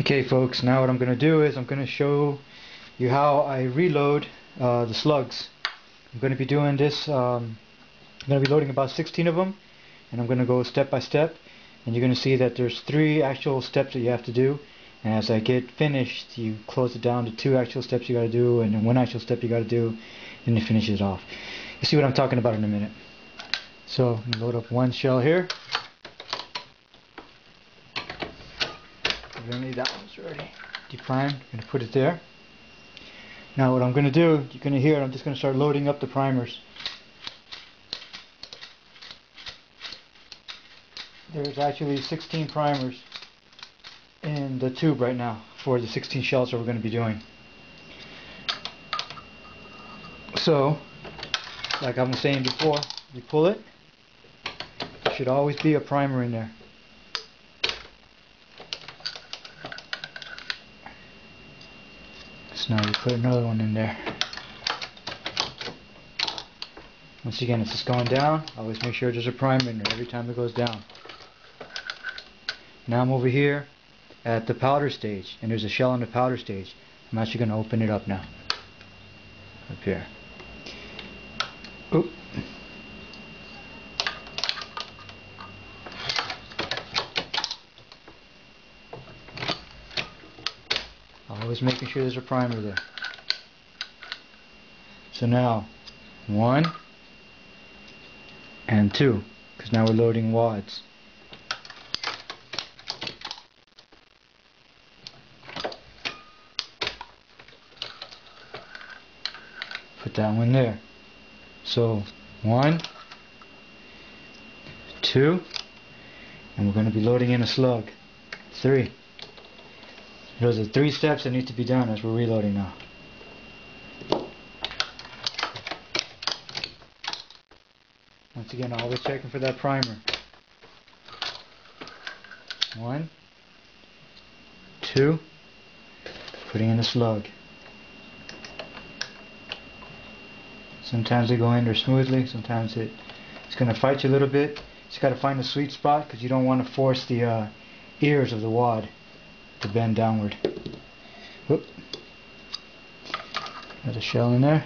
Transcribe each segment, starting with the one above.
Okay folks, now what I'm going to do is I'm going to show you how I reload the slugs. I'm going to be doing this, I'm going to be loading about 16 of them, and I'm going to go step by step, and you're going to see that there's 3 actual steps that you have to do, and as I get finished you close it down to 2 actual steps you got to do, and then 1 actual step you got to do, and you finish it off. You'll see what I'm talking about in a minute. So I'm going to load up 1 shell here. Really, that one's ready. Deprime. I'm going to put it there. Now what I'm going to do, you're going to hear, I'm just going to start loading up the primers. There's actually 16 primers in the tube right now for the 16 shells that we're going to be doing. So, like I was saying before, you pull it, there should always be a primer in there. So now you put another one in there. Once again, it's just going down. Always make sure there's a primer in there every time it goes down. Now I'm over here at the powder stage, and there's a shell in the powder stage. I'm actually going to open it up now. Up here. Oop. Always making sure there's a primer there. So now 1 and 2, because now we're loading wads. Put that one there. So 1, 2, and we're going to be loading in a slug. 3. Those are 3 steps that need to be done as we're reloading now. Once again, always checking for that primer. 1, 2, putting in a slug. Sometimes they go in there smoothly, sometimes it's going to fight you a little bit. You just got to find the sweet spot, because you don't want to force the ears of the wad to bend downward. Whoop. Another shell in there.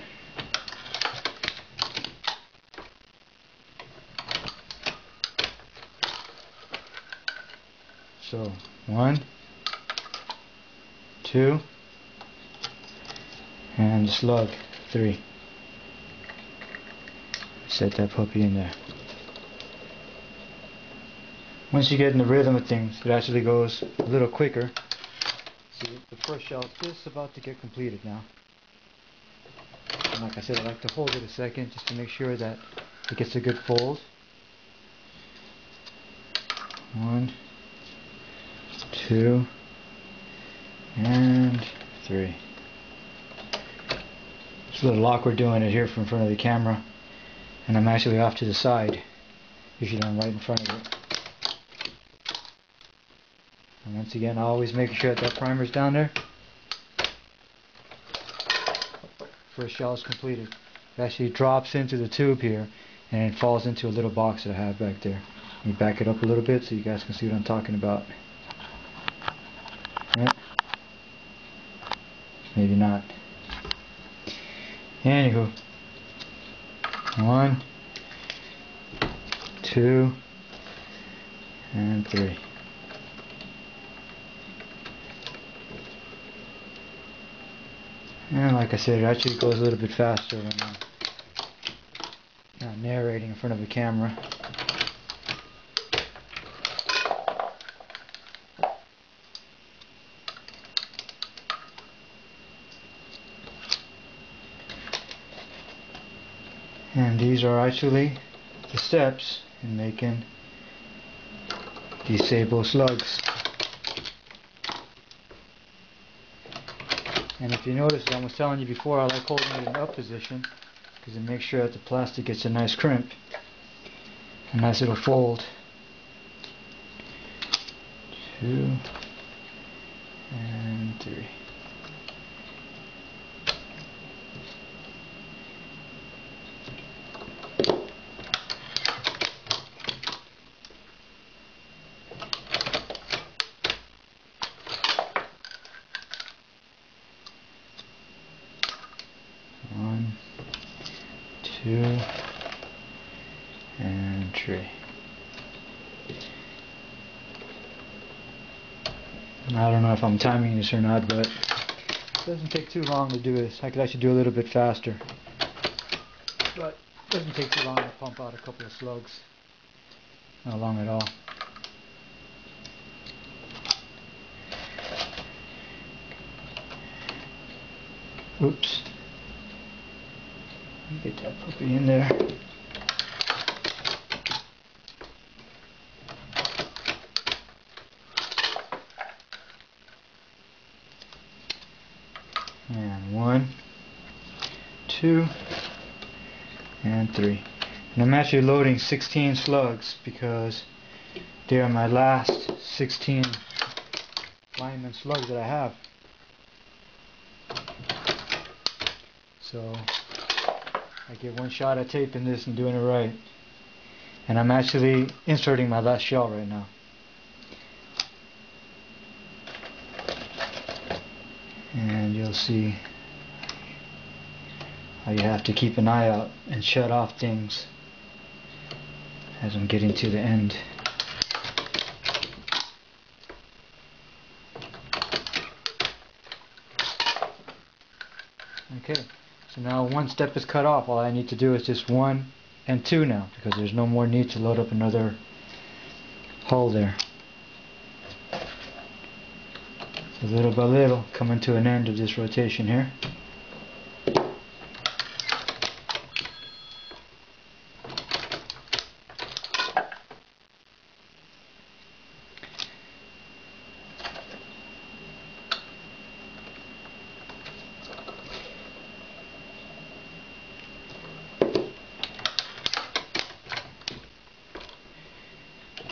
So 1, 2, and slug 3. Set that puppy in there. Once you get in the rhythm of things, it actually goes a little quicker. See, the first shell is just about to get completed now. And like I said, I like to hold it a second just to make sure that it gets a good fold. 1, 2, and 3. It's a little awkward doing it here from in front of the camera, and I'm actually off to the side. Usually I'm right in front of it. And once again, always making sure that primer's down there. First shell is completed. It actually drops into the tube here, and it falls into a little box that I have back there. Let me back it up a little bit so you guys can see what I'm talking about. Right? Maybe not. Anywho, 1, 2, and 3. And like I said, it actually goes a little bit faster when I'm not narrating in front of a camera. And these are actually the steps in making these sable slugs. And if you notice, as I was telling you before, I like holding it in up position because it makes sure that the plastic gets a nice crimp, a nice little fold. 2 and 3. I don't know if I'm timing this or not, but it doesn't take too long to do this. I could actually do a little bit faster, but it doesn't take too long to pump out a couple of slugs. Not long at all. Oops. Get that puppy in there. And 1, 2, and 3. And I'm actually loading 16 slugs because they are my last 16 lineman slugs that I have. So I get one shot at taping this and doing it right. And I'm actually inserting my last shell right now. And you'll see how you have to keep an eye out and shut off things as I'm getting to the end. Okay, so now one step is cut off. All I need to do is just 1 and 2 now, because there's no more need to load up another hole there. So little by little, coming to an end of this rotation here.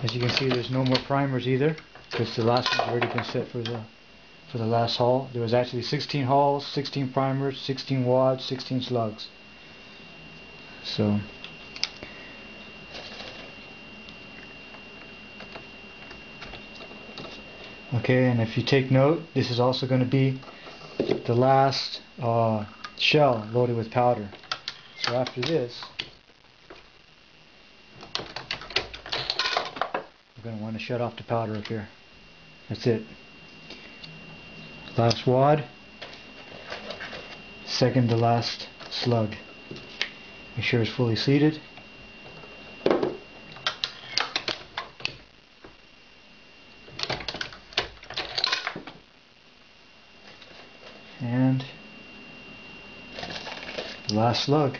As you can see, there's no more primers either, because the last one's already been set for the last haul. There was actually 16 hauls, 16 primers, 16 wads, 16 slugs. So okay, and if you take note, this is also going to be the last shell loaded with powder. So after this, we're going to want to shut off the powder up here. That's it. Last wad, second to last slug. Make sure it's fully seated. And the last slug.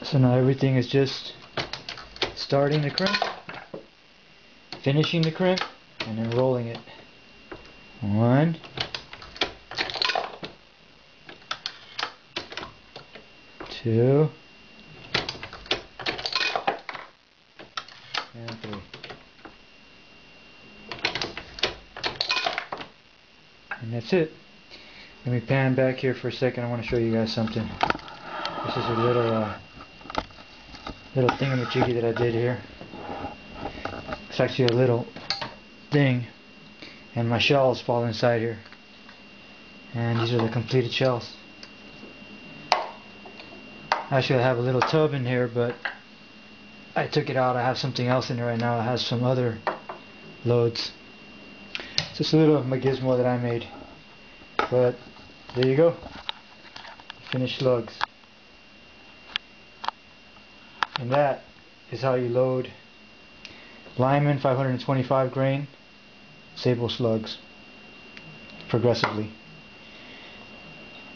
So now everything is just starting the crimp, finishing the crimp, and then rolling it. 1, 2, and 3. And that's it. Let me pan back here for a second. I want to show you guys something. This is a little thingamajiggy that I did here. It's actually a little thing, and my shells fall inside here. And these are the completed shells. Actually, I have a little tub in here, but I took it out. I have something else in there right now. It has some other loads. It's just a little gizmo that I made. But there you go. Finished slugs. And that is how you load Lyman 525 grain sable slugs progressively.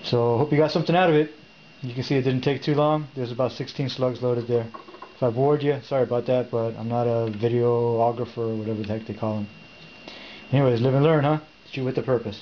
So hope you got something out of it. You can see it didn't take too long. There's about 16 slugs loaded there. If I bored you, sorry about that, but I'm not a videographer or whatever the heck they call them. Anyways, live and learn, huh? Shoot with a purpose.